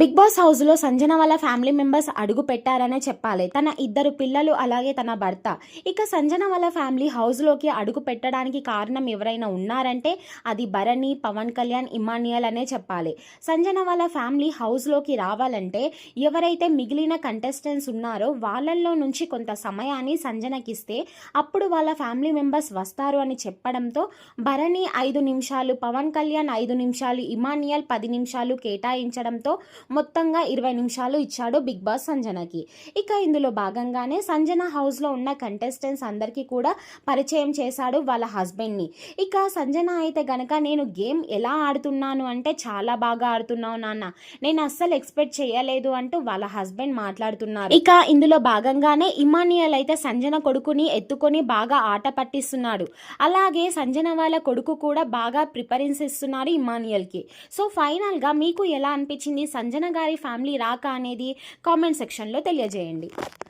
Big boss హౌస్‌లో సంజన వాళ్ళ family members అడుగు పెట్టారనే చెప్పాలి. తన ఇద్దరు పిల్లలు అలాగే తన భర్త. ఇక సంజన వాళ్ళ ఫ్యామిలీ హౌస్‌లోకి అడుగు పెట్టడానికి కారణం ఎవరైనా ఉన్నారంటే అది భరణి, పవన్ కళ్యాణ్, ఇమాన్యుయల్ అనే చెప్పాలి. సంజన వాళ్ళ ఫ్యామిలీ హౌస్‌లోకి రావాలంటే ఎవరైతే మిగిలిన కంటెస్టెంట్స్ ఉన్నారో వాళ్ళల్లో నుంచి కొంత సమయాన్ని సంజనకిస్తే అప్పుడు వాళ్ళ ఫ్యామిలీ మెంబర్స్ వస్తారు అని చెప్పడంతో భరణి 5 నిమిషాలు, పవన్ కళ్యాణ్ 5 నిమిషాలు, ఇమాన్యుయల్ 10 నిమిషాలు కేటాయించడంతో మొత్తంగా 20 నిమిషాలు ఇచ్చాడు బిగ్ బాస్ సంజనకి. ఇక ఇందులో భాగంగానే సంజన హౌస్లో ఉన్న కంటెస్టెంట్స్ అందరికీ కూడా పరిచయం చేశాడు వాళ్ళ హస్బెండ్ని. ఇక సంజన అయితే గనక నేను గేమ్ ఎలా ఆడుతున్నాను అంటే చాలా బాగా ఆడుతున్నావు నాన్న, నేను అస్సలు ఎక్స్పెక్ట్ చేయలేదు అంటూ వాళ్ళ హస్బెండ్ మాట్లాడుతున్నారు. ఇక ఇందులో భాగంగానే ఇమాన్యుయల్ అయితే సంజన కొడుకుని ఎత్తుకొని బాగా ఆట పట్టిస్తున్నాడు. అలాగే సంజన వాళ్ళ కొడుకు కూడా బాగా ప్రిఫరెన్స్ ఇస్తున్నారు ఇమాన్యుయల్కి. సో ఫైనల్గా మీకు ఎలా అనిపించింది సంజన గారి ఫ్యామిలీ రాక అనేది కామెంట్ సెక్షన్లో తెలియజేయండి.